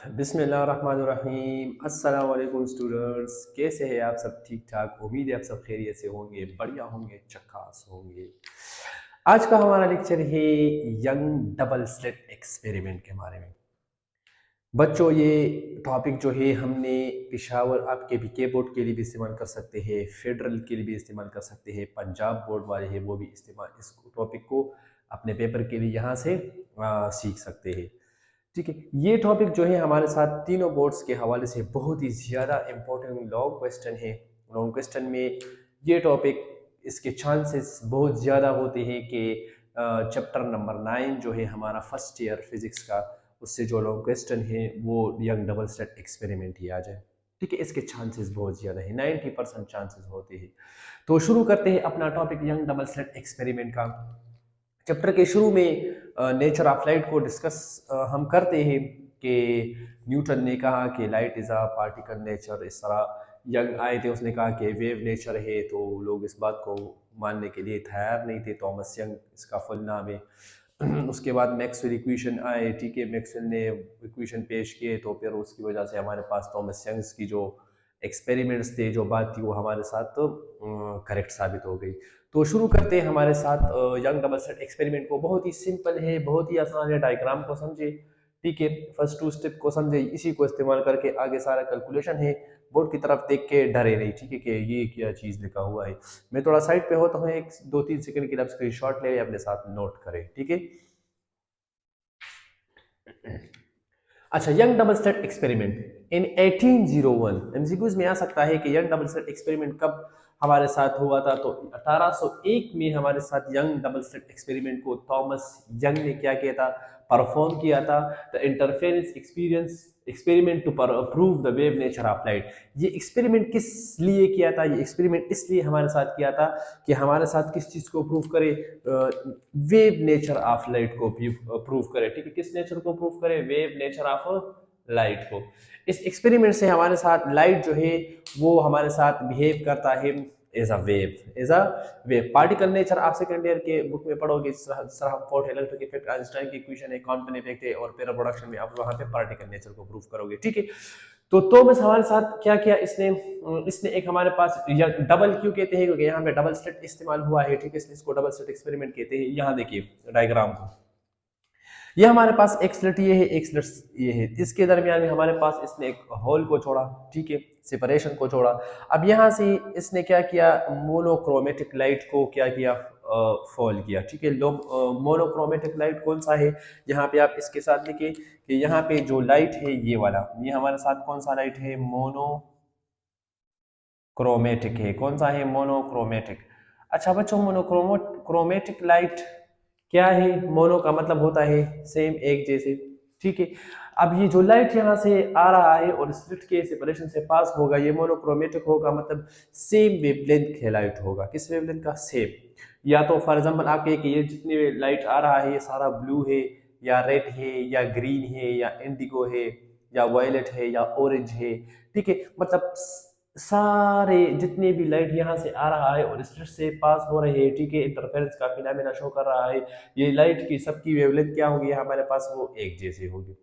बिस्मिल्लाहिर्रहमानिर्रहीम। अस्सलाम वालेकुम स्टूडेंट्स, कैसे हैं आप सब? ठीक ठाक, उम्मीद है आप सब खैरियत से होंगे, बढ़िया होंगे, झक्कास होंगे। आज का हमारा लेक्चर है यंग डबल स्लिट एक्सपेरिमेंट के बारे में। बच्चों, ये टॉपिक जो है हमने पेशावर आपके बीके बोर्ड के लिए भी इस्तेमाल कर सकते हैं, फेडरल के लिए भी इस्तेमाल कर सकते हैं, पंजाब बोर्ड वाले हैं वो भी इस्तेमाल इस टॉपिक को अपने पेपर के लिए यहाँ से सीख सकते हैं। ठीक है, ये टॉपिक जो है हमारे साथ तीनों बोर्ड्स के हवाले से बहुत ही ज़्यादा इम्पोर्टेंट लॉन्ग क्वेश्चन है। लॉन्ग क्वेश्चन में ये टॉपिक इसके चांसेस बहुत ज़्यादा होते हैं कि चैप्टर नंबर 9 जो है हमारा फर्स्ट ईयर फिजिक्स का, उससे जो लॉन्ग क्वेश्चन है वो यंग डबल स्लिट एक्सपेरिमेंट ही आ जाए। ठीक है, इसके चांसेस बहुत ज़्यादा है, 90% चांसेस होते हैं। तो शुरू करते हैं अपना topic young double slit experiment का। चैप्टर के शुरू में नेचर ऑफ लाइट को डिस्कस हम करते हैं कि न्यूटन ने कहा कि light is a particle nature. इस तरह यंग आए थे, उसने कहा कि वेव नेचर है, तो लोग इस बात को मानने के लिए तैयार नहीं थे। थॉमस यंग इसका फुल नाम है। उसके बाद मैक्सवेल इक्वेशन आए। ठीक है, मैक्सवेल ने इक्वेशन पेश किए, तो फिर उसकी वजह से हमारे पास थॉमस यंग्स की जो एक्सपेरिमेंट्स थे, जो बात थी, वो हमारे साथ करेक्ट साबित हो गई। तो शुरू करते हैं हमारे साथ यंग डबल स्लिट एक्सपेरिमेंट को। बहुत ही सिंपल है, बहुत ही आसान है। डायग्राम को समझे, ठीक है, फर्स्ट टू स्टेप को समझे, इसी को इस्तेमाल करके आगे सारा कैलकुलेशन है। बोर्ड की तरफ देख के डरे नहीं, ठीक है, कि ये क्या चीज़ लिखा हुआ है। मैं थोड़ा साइड पे होता हूँ, एक 2-3 सेकंड के लिए आप स्क्रीन शॉट ले अपने साथ नोट करें, ठीक है। अच्छा, young double slit experiment in 1801 MCQs में आ सकता है कि यंग डबल स्लिट एक्सपेरिमेंट कब हमारे साथ हुआ था। तो 1801 में हमारे साथ यंग डबल स्लिट एक्सपेरिमेंट को थॉमस यंग ने क्या किया था, परफॉर्म किया था। The interference experience experiment to prove the wave nature of light. ये एक्सपेरिमेंट किस लिए किया था? ये एक्सपेरिमेंट इसलिए हमारे साथ किया था कि हमारे साथ किस चीज को प्रूव करे, वेव नेचर ऑफ लाइट को प्रूव करे। ठीक है, किस नेचर को प्रूव करे? वेव नेचर ऑफ लाइट को। इस एक्सपेरिमेंट से हमारे साथ लाइट जो है वो हमारे साथ बिहेव करता है as a wave. As a wave particle nature आप सेकंड ईयर के बुक में पढ़ोगे। सर हम फोर्थ इलेक्ट्रिक इफेक्ट, आइंस्टाइन की इक्वेशन है, क्वांटम इफेक्ट है, और फिर प्रोडक्शन में आप वहां पे पार्टिकल नेचर को प्रूव करोगे। ठीक है, तो थॉमस हमारे साथ क्या किया इसने? इसने एक हमारे पास डबल क्यों कहते हैं, क्योंकि यहाँ पे डबल स्लिट इस्तेमाल हुआ है। ठीक है, इसलिए इसको डबल स्लिट एक्सपेरिमेंट कहते हैं। यहाँ देखिए डायग्राम को, ये हमारे पास एक स्लिट ये है, एक स्लिट ये है, इसके दरमियान में हमारे पास इसने एक होल को छोड़ा। ठीक है, सेपरेशन को छोड़ा। अब यहाँ से इसने क्या किया, मोनोक्रोमेटिक लाइट को क्या किया, फॉल किया। ठीक है, लो मोनोक्रोमेटिक लाइट कौन सा है? यहाँ पे आप इसके साथ देखिए कि यहाँ पे जो लाइट है ये वाला, ये हमारे साथ कौन सा लाइट है? मोनोक्रोमेटिक है। कौन सा है? मोनोक्रोमेटिक। अच्छा बच्चों, मोनोक्रोमेटिक लाइट क्या है? मोनो का मतलब होता है सेम, एक जैसे। ठीक है, अब ये जो लाइट यहाँ से आ रहा है और स्लिट के सेपरेशन से पास होगा, ये मोनोक्रोमेटिक होगा, मतलब सेम वेवलेंथ का लाइट होगा। किस वेवलेंथ का? सेम। या तो फॉर एग्जांपल आप कहें कि ये जितने लाइट आ रहा है ये सारा ब्लू है, या रेड है, या ग्रीन है, या इंडिगो है, या वायलेट है, या ऑरेंज है। ठीक है, मतलब सारे जितने भी लाइट यहाँ से आ रहा है और स्लिट से पास हो रही है, ठीक है, इंटरफेरेंस का फिनोमेना शो कर रहा है, ये लाइट की सबकी वेवलेंथ क्या होगी हमारे पास? वो एक जैसी होगी।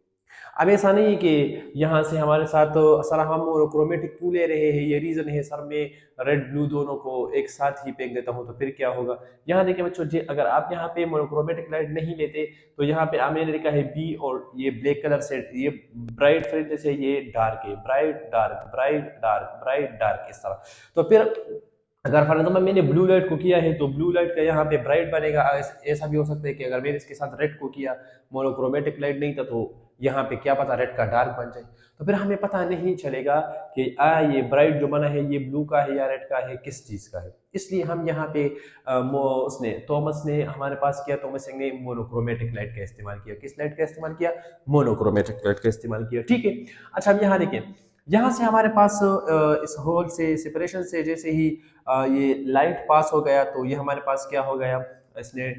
अब ऐसा नहीं कि यहाँ से हमारे साथ सर हम मोनोक्रोमेटिक क्यों ले रहे हैं, ये रीजन है सर, मैं रेड ब्लू दोनों को एक साथ ही फेंक देता हूँ तो फिर क्या होगा। यहाँ देखिए बच्चों जी, अगर आप यहाँ पे मोनोक्रोमेटिक लाइट नहीं लेते तो यहाँ पे मैंने लिखा है बी, और ये ब्लैक कलर से ये ब्राइट फ्रेंड से ये डार्क है, bright dark bright dark bright dark, इस तरह। तो फिर अगर फॉर एग्जाम्पल मैंने ब्लू लाइट को किया है तो ब्लू लाइट का यहाँ पे ब्राइट बनेगा। ऐसा भी हो सकता है कि अगर मैंने इसके साथ रेड को किया, मोनोक्रोमेटिक लाइट नहीं था, तो यहाँ पे क्या पता रेड का डार्क बन जाए। तो फिर हमें पता नहीं चलेगा कि ये ब्राइट जो बना है ये ब्लू का है या रेड का है, किस चीज का है। इसलिए हम यहाँ पे उसने थॉमस ने हमारे पास किया, थॉमस ने मोनोक्रोमेटिक लाइट का इस्तेमाल किया। किस लाइट का इस्तेमाल किया? मोनोक्रोमेटिक लाइट का इस्तेमाल किया। ठीक है, अच्छा अब यहाँ देखिए, यहाँ से हमारे पास इस होल से सेपरेशन से जैसे ही ये लाइट पास हो गया, तो ये हमारे पास क्या हो गया, इसने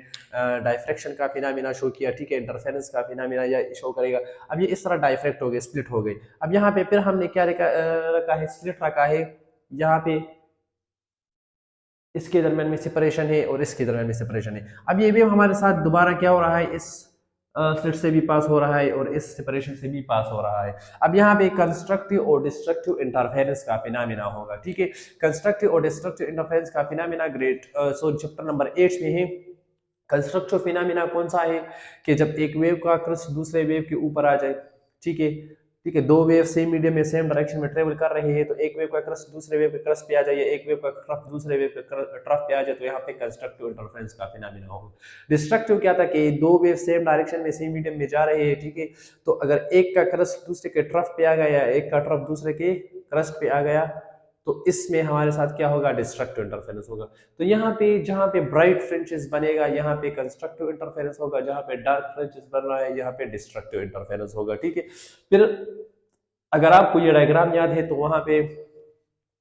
डायफ्रैक्शन का फिनोमेना शो किया। ठीक है, इंटरफेरेंस का फिनोमेना या शो करेगा। अब ये इस तरह डायफ्रैक्ट हो गए, स्प्लिट हो गए। अब यहाँ पे फिर हमने क्या रखा है, स्प्लिट रखा है। यहाँ पे इसके दरमियान में सेपरेशन है और इसके दरमियान में सेपरेशन है। अब ये भी हमारे साथ दोबारा क्या हो रहा है, इस स्लिट से भी पास हो रहा है और इस सेपरेशन से भी पास हो रहा है। अब यहाँ पे कंस्ट्रक्टिव और डिस्ट्रक्टिव इंटरफेरेंस का फिनोमेना होगा, ठीक है। कंस्ट्रक्टिव और डिस्ट्रक्टिव इंटरफेरेंस का फिनोमेना ग्रेड चैप्टर नंबर 8 में है। कंस्ट्रक्टिव फिनोमेना कौन सा है कि जब एक वेव का क्रस्ट दूसरे वेव के ऊपर आ जाए, ठीक है। ठीक है, दो वेव सेम मीडियम में सेम डायरेक्शन में ट्रेवल कर रहे हैं, तो एक वेव का क्रस्ट दूसरे वेव के क्रस्ट पे आ जाए, एक वेव का ट्रफ दूसरे वेव के ट्रफ पे आ जाए, तो यहाँ पे कंस्ट्रक्टिव इंटरफेरेंस का फिनोमेना होगा। डिस्ट्रक्टिव क्या था कि दो वेव सेम डायरेक्शन में सेम मीडियम में जा रहे हैं, ठीक है। तो अगर एक का क्रस्ट दूसरे के ट्रफ पे आ गया, एक का ट्रफ दूसरे के क्रस्ट पे आ गया, तो इसमें हमारे साथ क्या होगा, डिस्ट्रक्टिव इंटरफेरेंस होगा। तो यहाँ पे जहाँ पे ब्राइट फ्रिंजेस बनेगा, यहाँ पे कंस्ट्रक्टिव इंटरफेरेंस होगा, जहाँ पे डार्क फ्रिंजेस बन रहा है, यहाँ पे डिस्ट्रक्टिव इंटरफेरेंस होगा, ठीक है। फिर अगर आपको ये डायग्राम याद है तो वहां पे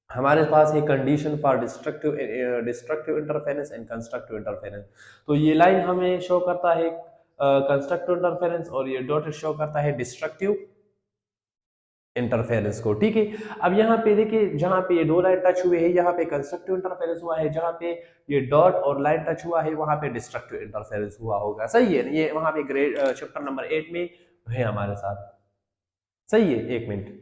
हमारे पास है condition for destructive interference and constructive interference. तो ये लाइन हमें शो करता है कंस्ट्रक्टिव इंटरफेरेंस और ये डॉटेड शो करता है डिस्ट्रक्टिव इंटरफेरेंस को, ठीक है। अब यहाँ पे देखिए, जहाँ पे ये दो लाइन टच हुए हैं, यहाँ पे कंस्ट्रक्टिव इंटरफेरेंस हुआ है, जहाँ पे ये डॉट और लाइन टच हुआ है वहां पे डिस्ट्रक्टिव इंटरफेरेंस हुआ होगा, सही है। ये वहां पे ग्रेड चैप्टर नंबर 8 में है हमारे साथ, सही है। एक मिनट,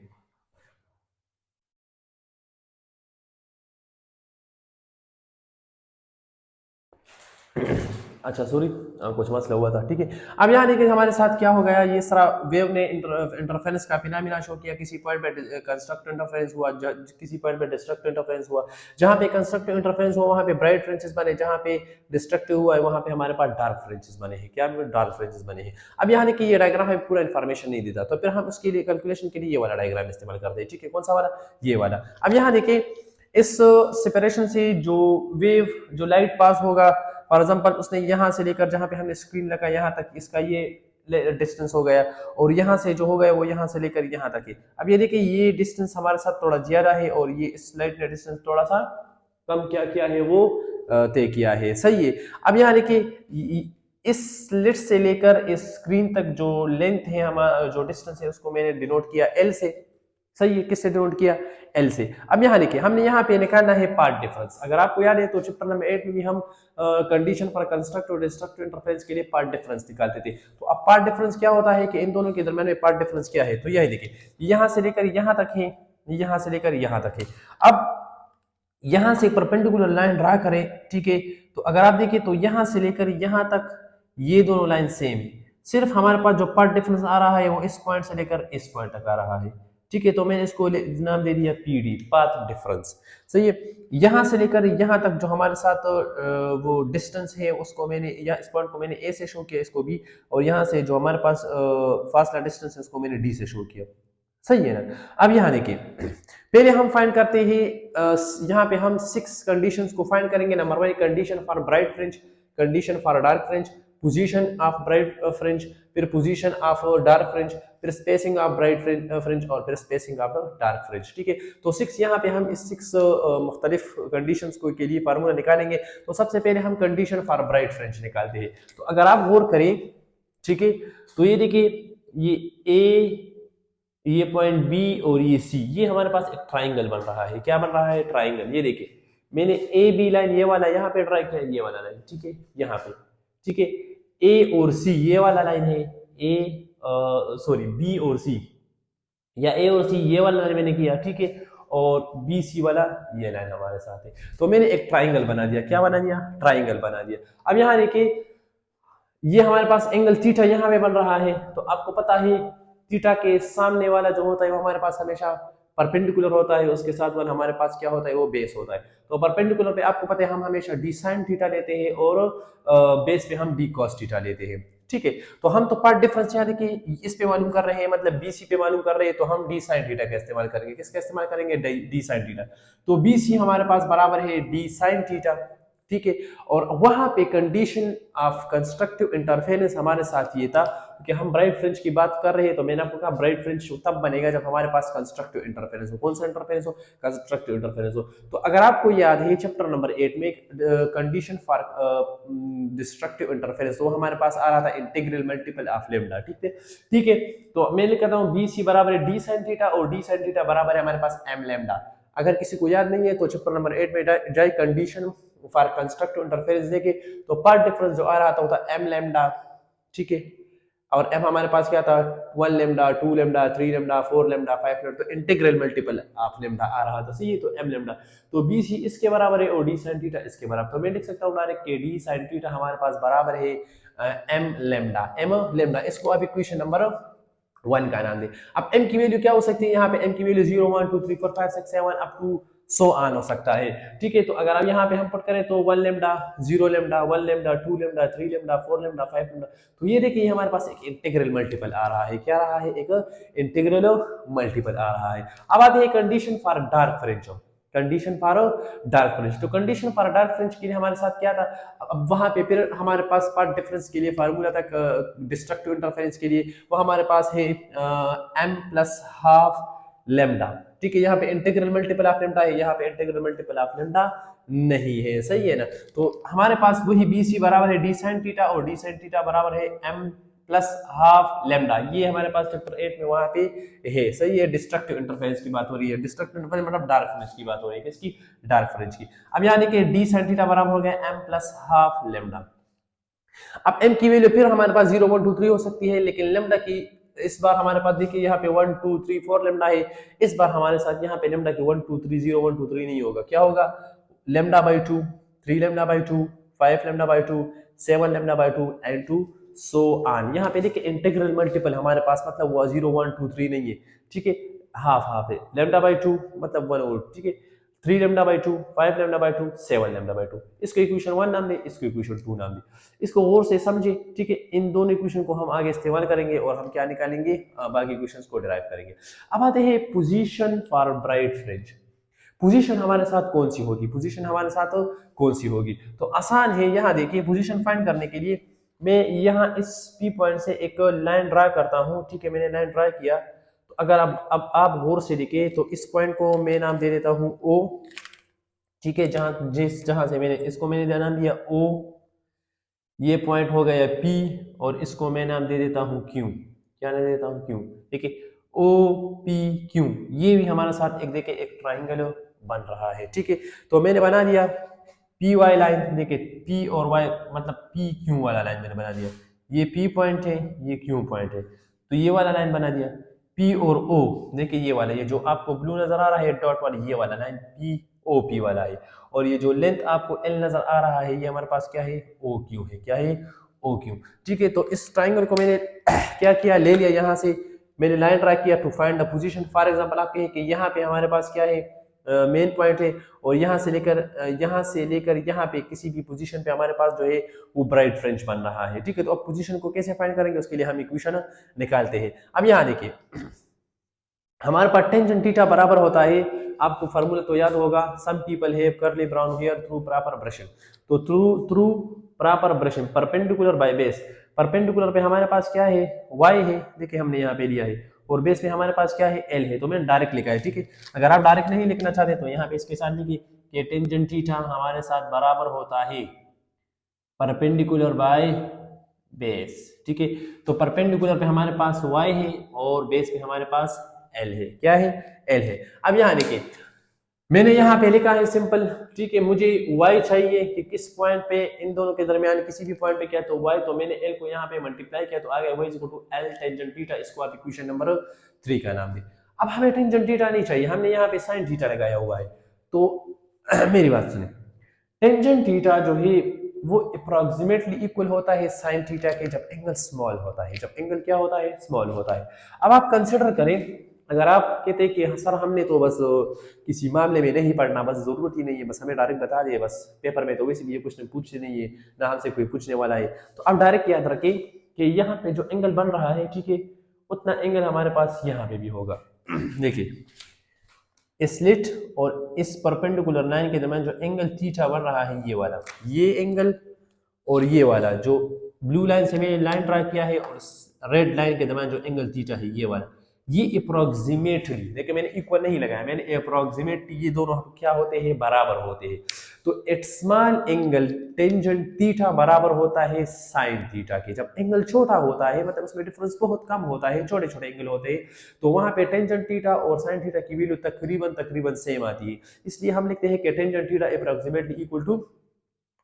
अच्छा सॉरी, कुछ मसला हुआ था, ठीक है। अब यहाँ देखिए हमारे साथ क्या हो गया, ये सारा वेव ने इंटरफेरेंस का फिनोमेना शो किया। किसी पॉइंट पे कंस्ट्रक्टिव इंटरफेरेंस हुआ, किसी पॉइंट पे डिस्ट्रक्टिव इंटरफेरेंस हुआ। जहाँ पे कंस्ट्रक्टिव इंटरफेरेंस हुआ वहाँ पे ब्राइट फ्रिंजेस बने, जहाँ पे डिस्ट्रक्टिव हुआ है वहाँ पे हमारे पास डार्क फ्रिंजेस बने हैं। क्या डार्क फ्रिंजेस बने हैं। अब यहाँ देखिए ये डायग्राम हमें पूरा इन्फॉर्मेशन नहीं देता, तो फिर हम उसके लिए कैलकुलेशन के लिए ये वाला डायग्राम इस्तेमाल करते हैं, ठीक है। कौन सा वाला, ये वाला। अब यहाँ देखिए इस सेपरेशन से जो वेव, जो लाइट पास होगा, फॉर एग्जांपल उसने यहाँ से लेकर जहाँ पे हमने स्क्रीन लगा यहाँ तक, इसका ये डिस्टेंस हो गया, और यहाँ से जो हो गया वो यहाँ से लेकर यहाँ तक है। अब ये देखिए ये डिस्टेंस हमारे साथ थोड़ा ज्यादा है और ये इस लाइट ने डिस्टेंस थोड़ा सा कम क्या किया है, वो तय किया है, सही है। अब यहाँ देखिए इस स्लिट से लेकर इस स्क्रीन तक जो लेंथ है हमारा, जो डिस्टेंस है, उसको मैंने डिनोट किया एल से, सही है। किससे डिनोट किया, एल से। अब यहाँ देखिए हमने यहाँ पे निकालना है पार्ट डिफरेंस। अगर आपको याद है तो चैप्टर नंबर 8 में भी हम कंडीशन फॉर कंस्ट्रक्टिव और डिस्ट्रक्टिव इंटरफेरेंस के लिए पार्ट डिफरेंस निकालते थे। तो अब पार्ट डिफरेंस क्या होता है कि इन दोनों के दरमियान में पार्ट डिफरेंस क्या है, तो यही देखिए यहाँ से लेकर यहाँ तक है, यहाँ से लेकर यहाँ तक है। अब यहाँ से परपेंडिकुलर लाइन ड्रा करें, ठीक है। तो अगर आप देखिए तो यहाँ से लेकर यहाँ तक ये दोनों लाइन सेम है, सिर्फ हमारे पास जो पार्ट डिफरेंस आ रहा है वो इस पॉइंट से लेकर इस पॉइंट तक आ रहा है, ठीक है। तो मैंने इसको नाम दे दिया पीडी, पाथ डिफरेंस, सही है। यहाँ से लेकर यहाँ तक जो हमारे साथ वो डिस्टेंस है उसको मैंने, या इस पॉइंट को मैंने ए से शो किया, इसको बी, और यहाँ से जो हमारे पास फासला डिस्टेंस है उसको मैंने डी से शो किया, सही है ना। अब यहाँ देखिए पहले हम फाइंड करते हैं, यहाँ पे हम 6 कंडीशंस को फाइंड करेंगे। Number 1 condition for bright fringe, condition for dark fringe, position of bright fringe, फिर पोजीशन ऑफ डार्क फ्रिंज, फिर स्पेसिंग ऑफ ब्राइट फ्रिंज, और फिर स्पेसिंग ऑफ डार्क फ्रिंज, ठीक है। तो 6 यहाँ पे हम इस 6 मुख्तलिफ कंडीशंस को के लिए फार्मूला निकालेंगे। तो सबसे पहले हम कंडीशन फॉर ब्राइट फ्रिंज निकालते हैं। तो अगर आप गौर करें, ठीक है, तो ये देखिए ये ए, ये पॉइंट बी और ये सी, ये हमारे पास एक ट्राइंगल बन रहा है। क्या बन रहा है, ट्राइंगल। ये देखिए मैंने ए बी लाइन ये वाला यहाँ पे ड्रा किया, ये वाला लाइन, ठीक है, यहाँ पे, ठीक है। ए और सी ये वाला लाइन है, ए सॉरी बी और सी, या ए और सी ये वाला लाइन मैंने किया, ठीक है, और बी सी वाला ये लाइन हमारे साथ है। तो मैंने एक ट्राइंगल बना दिया। क्या बना दिया, ट्राइंगल बना दिया। अब यहाँ देखिए ये हमारे पास एंगल थीटा यहाँ पे बन रहा है। तो आपको पता है थीटा के सामने वाला जो होता है वो हमारे पास हमेशा परपेंडिकुलर होता है, उसके साथ वाला हमारे पास क्या होता है, वो बेस होता है। तो परपेंडिकुलर पे आपको पता है हम हमेशा डी साइन थीटा लेते हैं, और बेस पे हम डी कॉस थीटा लेते हैं, ठीक है। तो हम तो पार्ट डिफरेंस यहाँ देखिए इस पे मालूम कर रहे हैं, मतलब बीसी पे मालूम कर रहे हैं, तो हम डी साइन थीटा का इस्तेमाल करेंगे। किसका इस्तेमाल करेंगे, डी साइन थीटा। तो बीसी हमारे पास बराबर है डी साइन थीटा, ठीक है। और वहां पे कंडीशन ऑफ कंस्ट्रक्टिव इंटरफेरेंस हमारे साथ ये था कि हम ब्राइट फ्रिंज की बात कर रहे हैं। तो मैंने आपको कहा ब्राइट फ्रिंज तब बनेगा जब हमारे पास कंस्ट्रक्टिव इंटरफेरेंस हो। कौन सा इंटरफेरेंस हो, कंस्ट्रक्टिव इंटरफेरेंस हो। तो अगर आपको याद है चैप्टर नंबर 8 में कंडीशन फॉर डिस्ट्रक्टिव इंटरफेरेंस, तो हमारे पास आ रहा था इंटीग्रल मल्टीपल ऑफ लैम्डा, ठीक है, ठीक है। तो मैं लिखता हूँ बी सी बराबर है डी साइन थीटा, और डी साइन थीटा बराबर है हमारे पास एम लैम्डा। अगर किसी को याद नहीं है तो चैप्टर नंबर 8 में जाए कंडीशन फॉर कंस्ट्रक्टिव इंटरफेरेंस देखे, तो पार्ट डिफरेंस जो आ रहा था वो था एम लैम्डा, ठीक है, और एम हमारे पास क्या था 1 lambda 2 lambda 3 lambda 4 lambda 5 lambda, तो इंटीग्रल मल्टीपल ऑफ लेमडा आ रहा था, सही है, तो एम लेमडा, तो बी सी इसके बराबर है और डी साइन थीटा इसके बराबर, तो मैं लिख सकता हूँ डायरेक्ट के डी साइन थीटा हमारे पास बराबर है एम लेमडा। इसको अब इक्वेशन नंबर 1 का नाम दे। अब m की वैल्यू क्या हो सकती है, यहाँ पे m की वैल्यू 0 1 2 3 4 5 6 7 अप टू 100 आन हो सकता है, ठीक है। तो अगर अब यहाँ पे हम पुट करें तो 1 lambda 0 lambda 1 lambda 2 lambda 3 lambda 4 lambda 5 lambda, तो ये देखिए हमारे पास एक इंटीग्रल मल्टीपल आ रहा है, क्या रहा है, एक इंटीग्रल मल्टीपल आ रहा है। अब आते हैं condition for dark fringe, condition for dark fringe, तो कंडीशन फॉर डार्क फ्रिंज के लिए हमारे साथ क्या था, अब वहां पे फिर हमारे पास पार्ट डिफरेंस के लिए फार्मूला था डिस्ट्रक्टिव इंटरफेरेंस के लिए, वो हमारे पास है m प्लस हाफ लेमडा, ठीक है। यहाँ पे इंटीग्रल मल्टीपल ऑफ लेमडा है, यहाँ पे इंटीग्रल मल्टीपल ऑफ लेमडा नहीं है, सही है ना। तो हमारे पास वही बी सी बराबर है डी साइन थीटा और डी साइन थीटा बराबर है m प्लस हाफ लेमडा, ये हमारे पास चैप्टर 8 में वहां पे है, सही है। डिस्ट्रक्टिव इंटरफेरेंस की बात हो रही है, डिस्ट्रक्टिव इंटरफेरेंस मतलब डार्क फ्रिंज की बात हो रही है, किसकी, डार्क फ्रिंज की। अब यहाँ देखिए डी साइन थीटा बराबर हो गया m प्लस हाफ लेमडा। अब m की वैल्यू फिर हमारे पास 0 1 2 3 हो सकती है, लेकिन लेमडा की इस बार हमारे पास देखिए यहाँ पे 1 2 3 4 लेमडा है, इस बार हमारे साथ यहाँ पे लेमडा की 1 2 3 0 1 2 3 नहीं होगा, क्या होगा, lambda by 2 3 lambda by 2 5 lambda by 2 7 lambda by 2 and 2 so on. यहाँ पे देखिए इंटीग्रल मल्टीपल हमारे पास मतलब वो 0 1 2 3 नहीं है, ठीक है, हाफ हाफ है, लेमडा बाई 2 मतलब 1 और, ठीक है, 3 lambda by 2 5 lambda by 2 7 lambda by 2, इसको इक्वेशन 1 नाम दे, इसको इक्वेशन 2 नाम दे, इसको और से समझे, ठीक है। इन दोनों इक्वेशन को हम आगे इस्तेमाल करेंगे और हम क्या निकालेंगे, बाकी इक्वेशंस को डिराइव करेंगे। अब आते हैं position for bright fringe, position हमारे साथ कौन सी होगी, पोजीशन हमारे साथ कौन सी होगी, तो आसान है। यहाँ देखिए पोजीशन फाइंड करने के लिए मैं यहाँ इस पी पॉइंट से एक लाइन ड्रा करता हूँ, ठीक है, मैंने लाइन ड्रा किया, तो अगर अब आप गौर से देखें तो इस पॉइंट को मैं नाम दे देता हूँ ओ, ठीक है, जहां से मैंने इसको मैंने नाम दिया ओ, ये पॉइंट हो गया पी, और इसको मैं नाम दे देता हूँ क्यू, क्या नाम दे देता हूँ क्यू, ठीक है, ओ पी क्यू, ये भी हमारे साथ एक देखिए एक ट्राइंगल बन रहा है, ठीक है। तो मैंने बना दिया पी वाई लाइन, देखिए पी और वाई मतलब पी क्यू वाला लाइन मैंने बना दिया, ये पी पॉइंट है ये क्यू पॉइंट है, तो ये वाला लाइन बना दिया पी और ओ, देखिए ये वाला, ये जो आपको ब्लू नजर आ रहा है डॉट वाला, ये वाला लाइन पी ओ पी वाला है, और ये जो लेंथ आपको एल नजर आ रहा है ये हमारे पास क्या है, ओ क्यू है, क्या है, ओ क्यू, ठीक है। तो इस ट्राइंगल को मैंने क्या किया, ले लिया, यहाँ से मैंने लाइन ड्रा किया to find the position. For example आप कहें कि यहाँ पे हमारे पास क्या है, मेन पॉइंट है, और यहाँ से लेकर यहाँ पे किसी भी पोजीशन पे हमारे पास जो है वो ब्राइट फ्रिंज बन रहा है, ठीक है। तो अब पोजीशन को कैसे फाइंड करेंगे, उसके लिए हम इक्वेशन निकालते हैं। अब यहाँ देखिए हमारे पास टेंजेंट थीटा बराबर होता है, आपको फार्मूला तो याद होगा, some people have curly brown hair through proper brushing, तो through proper brushing perpendicular by base, perpendicular पे हमारे पास क्या है, y है, देखिए हमने यहाँ पे लिया है, और बेस पे हमारे पास क्या है, l है, तो मैंने डायरेक्ट लिखा है, ठीक है। अगर आप डायरेक्ट नहीं लिखना चाहते तो यहाँ पे इसके साथ लिखिए कि टेंजेंट थीटा हमारे साथ बराबर होता है परपेंडिकुलर बाय बेस, ठीक है। तो परपेंडिकुलर पे हमारे पास y है और बेस पे हमारे पास l है, क्या है, l है। अब यहाँ देखिए मैंने यहाँ पे लिखा है सिंपल, ठीक है, मुझे y चाहिए कि किस पॉइंट पे इन दोनों के दरमियान किसी भी पॉइंट पे क्या, तो y, तो मैंने l को यहाँ पे मल्टीप्लाई किया, तो आ गया y equal to l tangent theta, इसको आप इक्वेशन नंबर 3 का नाम दें। अब हमें टेंजेंट थीटा नहीं चाहिए, हमने यहाँ पे साइन थीटा लगाया हुआ है, तो मेरी बात सुने, टेंजेंट थीटा जो है वो अप्रोक्सीमेटली इक्वल होता है साइन थीटा के जब एंगल स्मॉल होता है, जब एंगल क्या होता है, स्मॉल होता है। अब आप कंसिडर करें, अगर आप कहते हैं कि सर हमने तो बस किसी मामले में नहीं पढ़ना, बस जरूरत ही नहीं है, बस हमें डायरेक्ट बता दिए, बस पेपर में तो वैसे भी ये क्वेश्चन पूछते नहीं है, ना हमसे कोई पूछने वाला है, तो आप डायरेक्ट याद रखें कि यहाँ पे जो एंगल बन रहा है, ठीक है, उतना एंगल हमारे पास यहाँ पे भी होगा। देखिए स्लिट और इस परपेंडिकुलर लाइन के दरमियान जो एंगल थीटा बन रहा है, ये वाला, ये एंगल और ये वाला जो ब्लू लाइन से मैंने लाइन ड्रा किया है और रेड लाइन के दरमियान जो एंगल थीटा है, ये वाला, ये अप्रोक्सीमेटली, देखिए मैंने इक्वल नहीं लगाया, मैंने अप्रोक्सीमेटली, ये दोनों क्या होते हैं, बराबर होते हैं। तो at small angle tangent theta बराबर होता है साइन थीटा के, जब एंगल छोटा होता है मतलब उसमें डिफरेंस बहुत कम होता है, छोटे छोटे एंगल होते हैं, तो वहां पे टेंजेंट थीटा और साइन थीटा की वैल्यू तकरीबन सेम आती है, इसलिए हम लिखते हैं कि tangent theta approximately equal to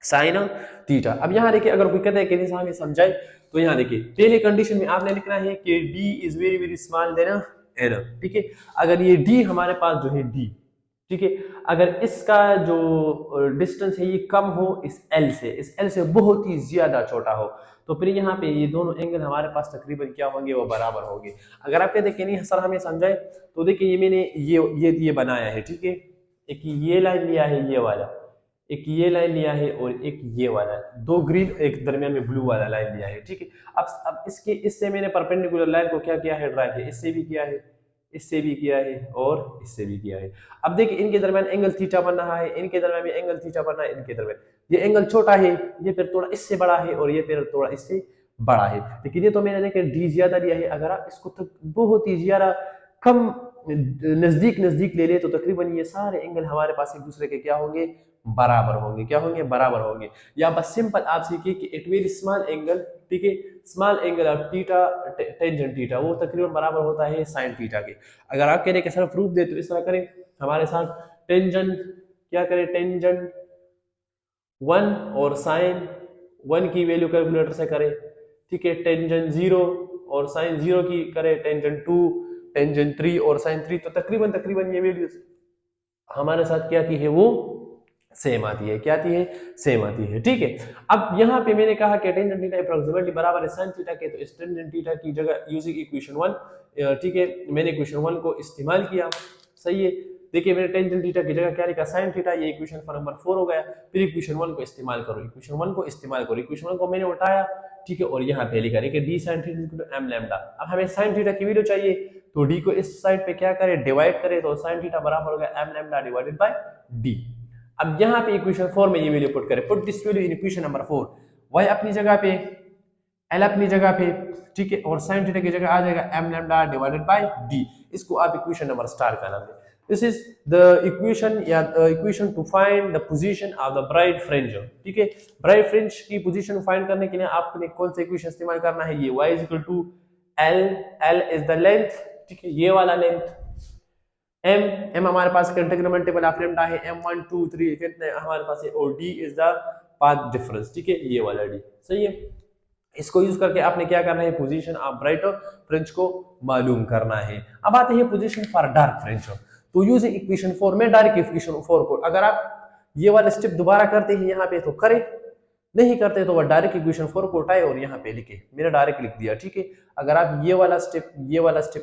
sine theta. अब यहाँ देखिए अगर कोई कहता है कि नहीं साहब ये समझाए, तो यहाँ देखिए पहले कंडीशन में आपने लिखना है कि d is very very small than N, ठीक है। अगर ये d हमारे पास जो है d, ठीक है, अगर इसका जो डिस्टेंस है ये कम हो इस l से बहुत ही ज्यादा छोटा हो, तो फिर यहाँ पे ये दोनों एंगल हमारे पास तकरीबन क्या होंगे, वो बराबर होंगे। अगर आप कहते हैं कि नहीं सर हमें समझाए, तो देखिए ये मैंने ये बनाया है, ठीक है। एक ये लाइन लिया है ये वाला, एक ये लाइन लिया है और एक ये वाला, दो ग्रीन एक दरमियान में ब्लू वाला लाइन लिया है, ठीक है। अब इसके इससे मैंने परपेंडिकुलर लाइन को क्या किया है, ड्रा किया, इससे भी किया है, इससे भी किया है और इससे भी किया है। अब देखिए इनके दरमियान एंगल थीटा बन रहा है, इनके दरमियान भी एंगल थीटा बन रहा है, इनके दरमियान ये एंगल छोटा है, ये फिर थोड़ा इससे बड़ा है और ये फिर थोड़ा इससे बड़ा है, लेकिन ये तो मैंने देखिए डी ज्यादा लिया है। अगर आप इसको तो बहुत ही ज्यादा कम नजदीक नजदीक ले ले, तो तकरीबन ये सारे एंगल हमारे पास एक दूसरे के क्या होंगे, बराबर होंगे। क्या होंगे, बराबर होंगे। या बस सिंपल आप सीखिए कि इट वेरी स्मॉल एंगल, ठीक है, small angle of theta tangent theta वो तकरीबन बराबर होता है साइन थीटा के। अगर आप कह रहे कि सर प्रूफ दे, तो इस तरह करें हमारे साथ, टेंजेंट क्या करें, टेंजेंट 1 और साइन 1 की वैल्यू कैलकुलेटर से करें, ठीक है। टेंजेंट 0 और साइन 0 की करें, टेंजेंट 2, टेंजेंट 3 और साइन 3, तो तकरीबन तकरीबन ये वैल्यू हमारे साथ क्या आती है, वो सेम आती है। क्या आती है, सेम आती है, ठीक है। अब यहाँ पे मैंने कहा कि टेंजेंट थीटा अप्रोक्सीमेटली बराबर है साइन थीटा के, तो इस टेंजेंट थीटा की जगह यूजिंग इक्वेशन 1, ठीक है, मैंने इक्वेशन 1 को इस्तेमाल किया, सही है। देखिए मैंने टेंजेंट थीटा की जगह क्या लिखा, साइन थीटा, ये इक्वेशन नंबर 4 हो गया। फिर इक्वेशन 1 को इस्तेमाल करो, इक्वेशन 1 को इस्तेमाल करो, इक्वेशन 1 को मैंने उठाया, ठीक है, और यहाँ पे लिखा कि D sine theta M lambda. अब हमें साइन थीटा की वैल्यू चाहिए, तो डी को इस साइड पे क्या करें, डिवाइड करें, तो साइन थीटा बराबर हो गया M lambda divided by D. अब यहाँ पे इक्वेशन 4 में ये वैल्यू पुट करें, put this value in equation number 4, y अपनी जगह पे, l अपनी जगह पे, ठीक है, और sin थीटा की जगह आ जाएगा m lambda divided bye d। इसको आप इक्वेशन नंबर स्टार का नाम दें। दिस इज द इक्वेशन या equation two find the position of the bright fringe, ठीक है। ब्राइट फ्रिंज की पोजीशन फाइंड करने के लिए आपने कौन सा इक्वेशन इस्तेमाल करना है, ये y is equal to l is the length, ठीक है, ये वाला लेंथ, m हमारे पास इंटीग्रल ऑफ लैम्डा है, m1 2 3 कितने हमारे पास है, और d is the path difference, ठीक है, ये वाला d, सही है। इसको यूज करके आपने क्या करना है, पोजीशन ऑफ ब्राइट फ्रिंज को मालूम करना है। अब आते हैं पोजीशन फॉर डार्क फ्रिंज, तो यूजिंग इक्वेशन 4 में डायरेक्ट इक्वेशन 4 को अगर आप ये वाला स्टेप दोबारा करते हैं यहाँ पे तो करें, नहीं करते तो वह डायरेक्ट इक्वेशन 4 को उठाए और यहाँ पे लिखे, मैंने डायरेक्ट लिख दिया, ठीक है। अगर आप ये वाला स्टेप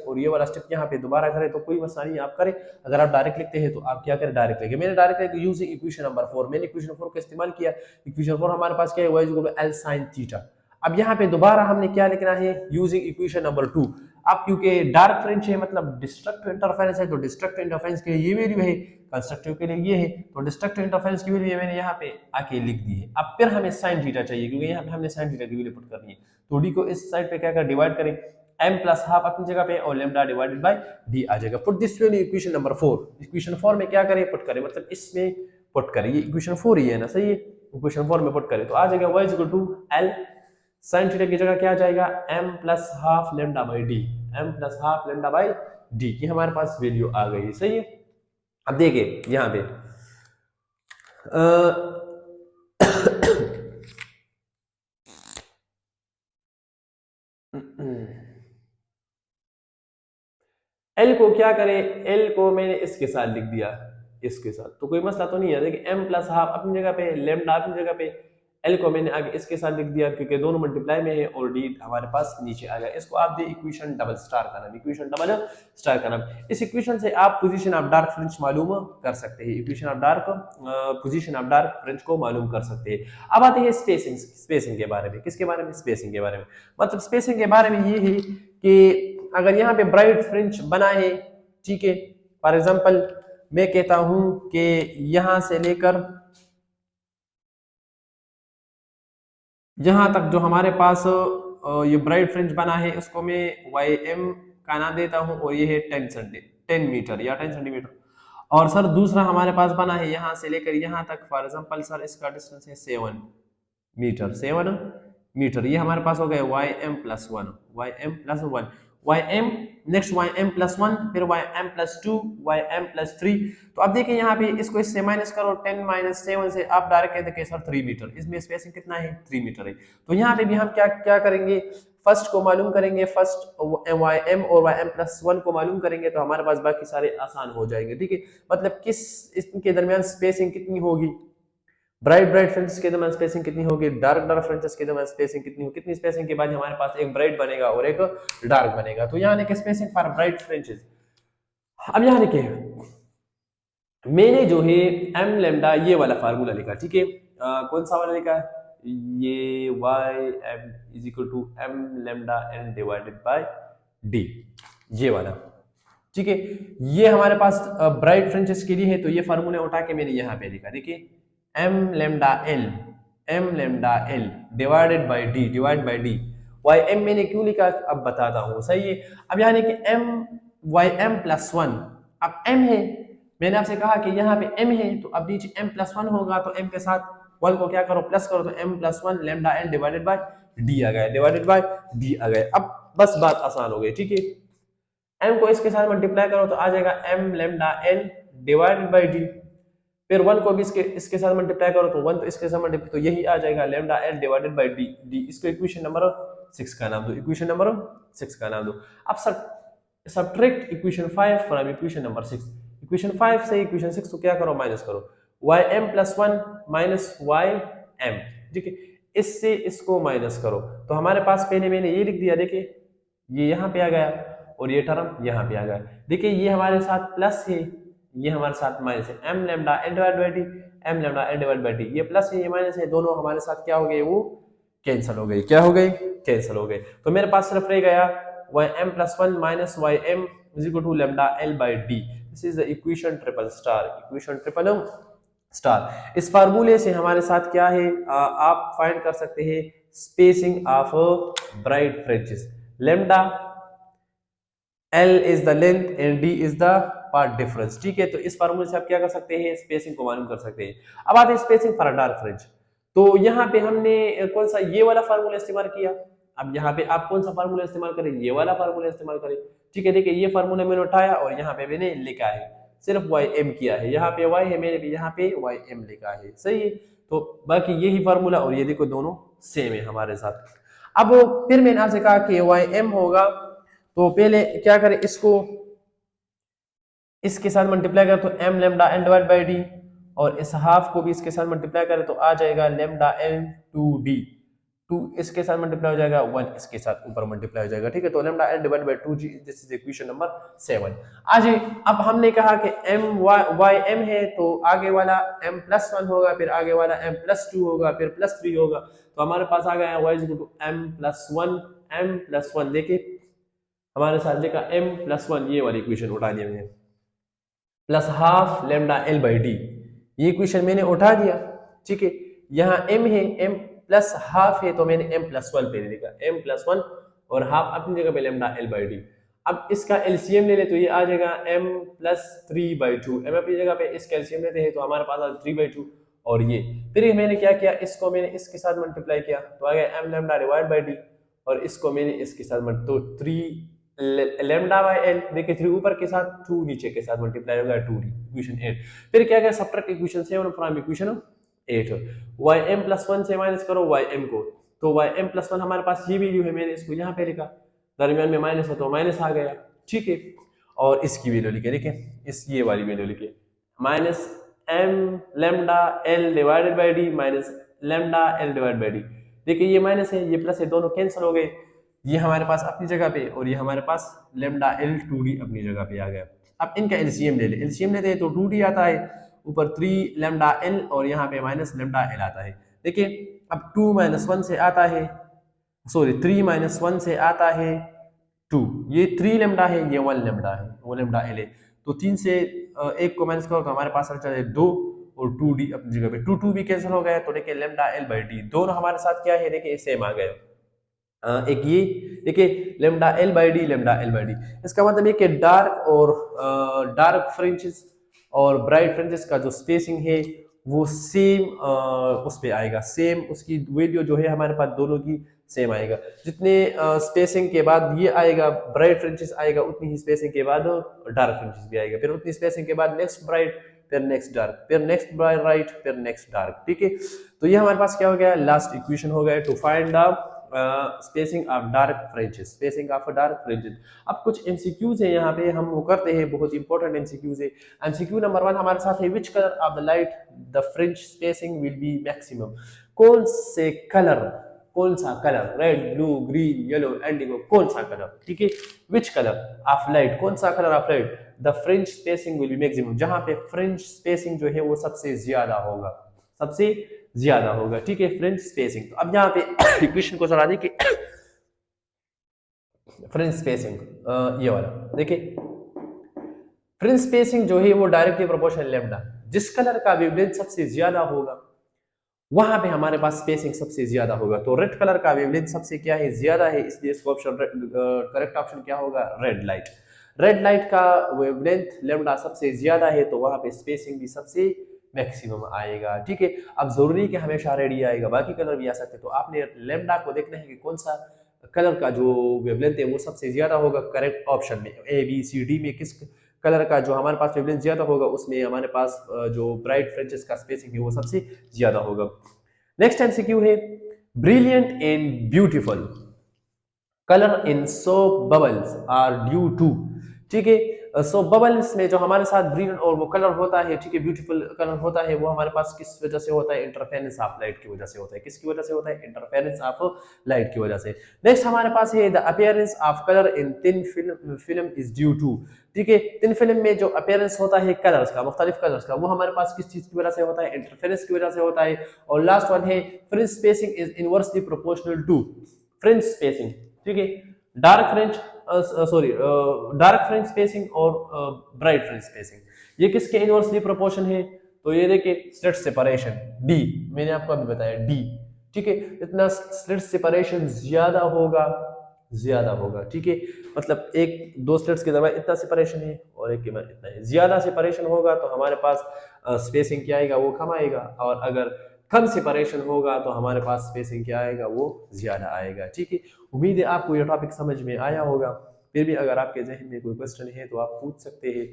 और ये वाला स्टेप यहाँ पे दोबारा करें तो कोई मसला नहीं, आप करें। अगर आप डायरेक्ट लिखते हैं तो आप क्या करें, डायरेक्ट लिखे। मैंने डायरेक्ट लिखा यूजिंग इक्वेशन नंबर 4, मैंने इक्वेशन 4 का इस्तेमाल किया। इक्वेशन 4 हमारे पास क्या है, y equal to l sin theta. अब यहाँ पे दोबारा हमने क्या लिखना है, यूजिंग इक्वेशन नंबर 2। अब क्योंकि डार्क फ्रिंज है मतलब डिस्ट्रक्टिव इंटरफेरेंस है, तो डिस्ट्रक्टिव इंटरफेरेंस के लिए ये वैल्यू है, कंस्ट्रक्टिव के लिए ये है, तो डिस्ट्रक्टिव इंटरफेरेंस की वैल्यू मैंने यहाँ पे आके लिख दी है। अब फिर हमें साइन थीटा चाहिए, क्योंकि यहाँ पे हमने साइन थीटा की वैल्यू पुट करनी है, तो डी को इस साइड पे क्या कर डिवाइड करें, m प्लस हाफ अपनी जगह पे और लैम्डा डिवाइडेड बाय d आ जाएगा। Put this value equation number 4, equation 4 में क्या करें, पुट करें, मतलब इसमें पुट करें, ये इक्वेशन 4 ही है ना, सही है। इक्वेशन 4 में पुट करें तो आ जाएगा y equal to l sin theta की जगह क्या आ जाएगा, m plus half lambda by d, m plus half lambda by d, ये हमारे पास वैल्यू आ गई, सही है। अब देखिए यहाँ पे एल को क्या करें, एल को मैंने इसके साथ लिख दिया, इसके साथ तो कोई मसला तो नहीं है। देखिए m प्लस हाफ अपनी जगह पे, लैम्डा अपनी जगह पे, एल को मैंने आगे इसके साथ लिख दिया क्योंकि दोनों मल्टीप्लाई में है और डी हमारे पास नीचे आ गया। इसको आप दे इक्वेशन डबल स्टार का नाम, इक्वेशन डबल स्टार का नाम। इस इक्वेशन से आप पोजीशन ऑफ डार्क फ्रिंज मालूम कर सकते हैं, equation of dark position of dark fringe को मालूम कर सकते हैं। अब आते हैं स्पेसिंग के बारे में। किसके बारे में, स्पेसिंग के बारे में। मतलब स्पेसिंग के बारे में ये है कि अगर यहाँ पे ब्राइट फ्रिंज बना है, ठीक है, फॉर एग्जांपल मैं कहता हूं कि यहां से लेकर यहां तक जो हमारे पास ये ब्राइट फ्रिंज बना है उसको मैं YM का नाम देता हूं और ये है 10 मीटर या 10 सेंटीमीटर। और सर दूसरा हमारे पास बना है यहां से लेकर यहां तक, फॉर एग्जांपल सर इसका डिस्टेंस है 7 मीटर, 7 मीटर, ये हमारे पास हो गया YM+1, YM+1। Y M, next Y M plus one, फिर Y M plus two, Y M plus three. तो अब देखिए यहाँ पे इसको इससे माइनस करो, 10 माइनस 7 से आप डायरेक्ट कहते हैं सर 3 मीटर, इसमें स्पेसिंग कितना है 3 मीटर है। तो यहाँ पे भी हम क्या क्या करेंगे, फर्स्ट को मालूम करेंगे, फर्स्ट वाई एम और वाई एम प्लस वन को मालूम करेंगे तो हमारे पास बाकी सारे आसान हो जाएंगे। ठीक है, मतलब किस इसके दरमियान स्पेसिंग कितनी होगी, ब्राइट ब्राइट फ्रिंजेस के दरमियान स्पेसिंग कितनी होगी, डार्क डार्क फ्रिंजेस के दरमियान स्पेसिंग कितनी होगी, कितनी स्पेसिंग के बाद हमारे पास एक ब्राइट बनेगा और एक डार्क बनेगा। तो यहाँ लिखे स्पेसिंग फॉर ब्राइट फ्रिंजेस। अब यहाँ लिखे मैंने जो है एम लेमडा ये वाला फार्मूला लिखा, ठीक है, कौन सा वाला लिखा है, ये y m is equal to m lambda n divided by d, ये वाला, ठीक है। ये हमारे पास ब्राइट फ्रिंजेस के लिए है, तो ये फार्मूले उठा के मैंने यहाँ पे लिखा, देखिए m lambda L divided by d, divide by d. Y m मैंने क्यों लिखा अब बताता हूँ, सही है। अब यहाँ कि m y M plus one, अब एम है, मैंने आपसे कहा कि यहाँ पे m है, तो अब नीचे m प्लस वन होगा, तो m के साथ 1 को क्या करो प्लस करो, तो m plus one lambda L divided by D आ गया, डिवाइडेड बाय डी आ गया। अब बस बात आसान हो गई, ठीक है। m को इसके साथ मल्टीप्लाई करो तो आ जाएगा m lambda L divided by D, फिर 1 को भी इसके साथ मल्टीप्लाई करो तो 1 तो इसके साथ मल्टीप्लाई, तो यही आ जाएगा lambda L divided by D, D इसको इक्वेशन नंबर 6 का नाम दो, इक्वेशन नंबर 6 का नाम दो। अब subtract equation 5 from equation number 6, equation 5 से इक्वेशन 6 को क्या करो माइनस करो, y M plus one minus y m, ठीक है, इससे इसको माइनस करो तो हमारे पास पहले मैंने ये लिख दिया, देखिए ये यहाँ पे आ गया और ये टर्म यहाँ पे आ गया। देखिए ये हमारे साथ प्लस है, ये हमारे साथ माइनस है, m lambda l divide by d, m lambda l divide by d, ये प्लस है ये माइनस है, दोनों हमारे साथ क्या हो गए, वो कैंसिल हो गए, क्या हो गए, कैंसिल हो गए। तो मेरे पास सिर्फ रह गया y M plus one minus y m is equal to lambda l by d. This is the equation triple star, equation triple star. इस फार्मूले से हमारे साथ क्या है, आप फाइंड कर सकते हैं spacing of bright fringes. Lambda L is the length and D is the path difference, ठीक है। तो इस फार्मूले से आप क्या कर सकते हैं, स्पेसिंग को मालूम कर सकते हैं। अब आते हैं स्पेसिंग फॉर डार्क फ्रिंज, तो यहाँ पे हमने कौन सा ये वाला फार्मूला इस्तेमाल किया। अब यहाँ पे आप कौन सा फार्मूला इस्तेमाल करें, ये वाला फार्मूला इस्तेमाल करें, ठीक है। देखिए ये फार्मूला मैंने उठाया और यहाँ पे मैंने लिखा है, सिर्फ वाई एम किया है, यहाँ पे वाई है, मैंने भी यहाँ पे वाई एम लिखा है, सही है। तो बाकी यही फार्मूला और ये देखो दोनों सेम है हमारे साथ। अब फिर मैंने आपसे कहा कि वाई एम होगा, तो पहले क्या करें, इसको इसके साथ मल्टीप्लाई करें तो m lambda l divide by d, और इस हाफ को भी इसके साथ मल्टीप्लाई करें तो आ जाएगा लेमडा एल टू डी, 2 इसके साथ मल्टीप्लाई हो जाएगा, 1 इसके साथ ऊपर मल्टीप्लाई हो जाएगा, ठीक है। तो lambda l divide bye 2g, this is equation number 7। आज अब हमने कहा कि m y m है, तो आगे वाला m प्लस 1 होगा, फिर आगे वाला m प्लस 2 होगा, फिर प्लस 3 होगा, तो हमारे पास आ गया y is equal to m plus 1, m plus 1, देखिए हमारे साथ लिखा m प्लस 1, ये वाली इक्वेशन उठा दिया मैंने, plus half lambda L by D, ये इक्वेशन मैंने उठा दिया, ठीक है। यहाँ m है, m प्लस हाफ है, तो मैंने m प्लस 1 पे लिखा, m प्लस 1 और हाफ अपनी जगह पे लेमडा एल बाई डी। अब इसका एलसीएम ले ले तो ये आ जाएगा m प्लस 3/2, m अपनी जगह पे इसका एलसीएम लेते हैं तो हमारे पास आ 3/2, और ये फिर मैंने क्या किया, इसको मैंने इसके साथ मल्टीप्लाई किया तो आ गया m lambda divide by d, और इसको मैंने इसके साथ तो 3 लेमडा बाय एल, देखिए 3 ऊपर के साथ 2 नीचे के साथ मल्टीप्लाई होगा 2d, इक्वेशन 8। फिर क्या क्या subtract equation 7 from equation 8, ym plus 1 से माइनस करो ym को, तो ym प्लस 1 हमारे पास ये वैल्यू है, मैंने इसको यहाँ पे लिखा, दरमियान में माइनस है तो माइनस आ गया, ठीक है। और इसकी वैल्यू लिखे, देखिए इस ये वाली वैल्यू लिखे, minus m lambda l divided by d minus lambda l divided by d, देखिए ये माइनस है ये प्लस है, दोनों कैंसिल हो गए, ये हमारे पास अपनी जगह पे और ये हमारे पास लेमडा एल 2d अपनी जगह पे आ गया। अब इनका एलसीएम ले ले, एलसीएम लेते हैं तो 2d आता है, ऊपर 3 लेमडा एल और यहाँ पे माइनस लेमडा एल आता है। देखिए अब 2 माइनस 1 से आता है, सॉरी 3 माइनस 1 से आता है 2, ये 3 लेमडा है, ये 1 लेमडा है, वो लेमडा एल है, तो 3 से 1 को माइनस करो तो हमारे पास बचा है 2 और 2d अपनी जगह पे, 2 भी कैंसिल हो गया, तो देखिए लेमडा एल बाई डी दोनों हमारे साथ क्या है, देखिए सेम आ गए। एक ये देखिए lambda L by D, lambda L by D, इसका मतलब ये कि डार्क और डार्क फ्रिंजेस और ब्राइट फ्रिंजेस का जो स्पेसिंग है वो सेम उस पे आएगा, सेम उसकी वैल्यू जो है हमारे पास दोनों की सेम आएगा। जितने स्पेसिंग के बाद ये आएगा ब्राइट फ्रिंजेस आएगा, उतनी ही स्पेसिंग के बाद डार्क फ्रिंजेस भी आएगा, फिर उतनी स्पेसिंग के बाद नेक्स्ट ब्राइट, फिर नेक्स्ट डार्क, फिर नेक्स्ट ब्राइट, फिर नेक्स्ट डार्क। ठीक है, तो ये हमारे पास क्या हो गया, लास्ट इक्वेशन हो गया to find the spacing of dark fringes, spacing of dark fringes. अब कुछ एमसीक्यूज है यहाँ पे, हम वो करते हैं, बहुत इंपॉर्टेंट एमसीक्यूज है। एमसीक्यू नंबर 1 हमारे साथ है, which colour of the light the fringe spacing will be maximum. कौन से कलर, कौन सा colour, red, blue, green, yellow, Indigo, कौन सा कलर। ठीक है, विच कलर ऑफ लाइट, कौन सा colour of light the fringe spacing will be maximum, जहां पे फ्रिंज स्पेसिंग जो है वो सबसे ज्यादा होगा, सबसे ज्यादा होगा। ठीक है, फ्रिंज स्पेसिंग। तो अब यहाँ पे इक्वेशन को चला देखिए, फ्रिंज स्पेसिंग ये वाला देखिए, फ्रिंज स्पेसिंग जो है वो डायरेक्टली प्रोपोर्शनल लैम्डा, जिस कलर का वेवलेंथ सबसे ज्यादा होगा वहां पे हमारे पास स्पेसिंग सबसे ज्यादा होगा। तो रेड कलर का वेवलेंथ सबसे क्या है, ज्यादा है, इसलिए इसका ऑप्शन करेक्ट ऑप्शन क्या होगा, रेड लाइट। रेड लाइट का वेवलेंथ लैम्डा सबसे ज्यादा है, तो वहां पे स्पेसिंग भी सबसे मैक्सिमम आएगा। ठीक है, अब जरूरी है कि हमेशा रेड ही आएगा, बाकी कलर भी आ सकते हैं। तो आपने लैम्डा को देखना है कि कौन सा कलर का जो वेवलेंथ है वो सबसे ज्यादा होगा करेक्ट ऑप्शन में, ए बी सी डी में किस कलर का जो हमारे पास वेवलेंथ ज्यादा होगा उसमें हमारे पास जो ब्राइट फ्रिंजेस का स्पेसिंग है वो सबसे ज्यादा होगा। नेक्स्ट एमसीक्यू है, brilliant and beautiful colour in soap bubbles are due to. ठीक है, सोप बबल्स में जो हमारे साथ ब्रिलियंट और वो कलर होता है, ठीक है, ब्यूटीफुल कलर होता है, वो हमारे पास किस वजह से होता है, इंटरफेरेंस ऑफ लाइट की वजह से होता है। किसकी वजह से होता है, इंटरफेरेंस ऑफ लाइट की वजह से। नेक्स्ट हमारे पास है the appearance of colour in thin film is due to. ठीक है, थिन फिल्म में जो अपीयरेंस होता है कलर्स का, मुख्तलिफ कलर्स का, वो हमारे पास किस चीज की वजह से होता है, इंटरफेरेंस की वजह से होता है। और लास्ट वन है, fringe spacing is inversely proportional to fringe spacing. ठीक है, dark fringe, sorry, dark fringe spacing और ब्राइट फ्रिंज स्पेसिंग, ये किसके इनवर्सली प्रोपोर्शन है, तो ये देखिए स्लिट सेपरेशन डी, मैंने आपको अभी बताया डी। ठीक है, इतना स्लिट सेपरेशन ज्यादा होगा, ज्यादा होगा। ठीक है, मतलब एक दो स्लिट्स के दरमियान इतना सेपरेशन है और एक के दरमियान इतना है, ज्यादा सेपरेशन होगा तो हमारे पास स्पेसिंग क्या आएगा, वो कम आएगा, और अगर कम सेपरेशन होगा तो हमारे पास स्पेसिंग क्या आएगा, वो ज्यादा आएगा। ठीक है, उम्मीद है आपको ये टॉपिक समझ में आया होगा। फिर भी अगर आपके जहन में कोई क्वेश्चन है तो आप पूछ सकते हैं,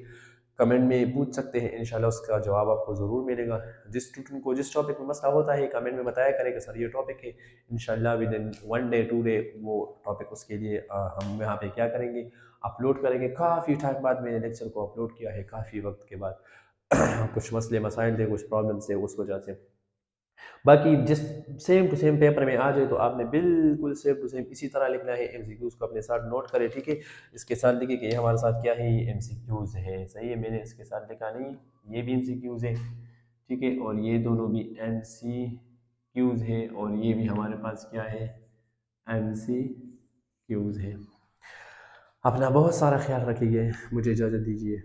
कमेंट में पूछ सकते हैं, इंशाल्लाह उसका जवाब आपको ज़रूर मिलेगा। जिस स्टूडेंट को जिस टॉपिक में मसला होता है कमेंट में बताया करें कि सर ये टॉपिक है, इंशाल्लाह विद इन 1 डे 2 डे वो टॉपिक उसके लिए हम यहाँ पे क्या करेंगे, अपलोड करेंगे। काफ़ी टाइम बाद मैंने लेक्चर को अपलोड किया है, काफ़ी वक्त के बाद कुछ मसले मसाइल थे, कुछ प्रॉब्लम थे, उस वजह से। बाकी जिस सेम टू सेम पेपर में आ जाए तो आपने बिल्कुल सेम टू सेम इसी तरह लिखना है, एमसीक्यूज़ को अपने साथ नोट करें। ठीक है, इसके साथ लिखिए कि ये हमारे साथ क्या है, ये एमसीक्यूज़ है। सही है, मैंने इसके साथ लिखा नहीं, ये भी एमसीक्यूज़ है। ठीक है, और ये दोनों भी एमसीक्यूज़ है, और ये भी हमारे पास क्या है, एमसीक्यूज़ है। अपना बहुत सारा ख्याल रखिए, मुझे इजाज़त दीजिए।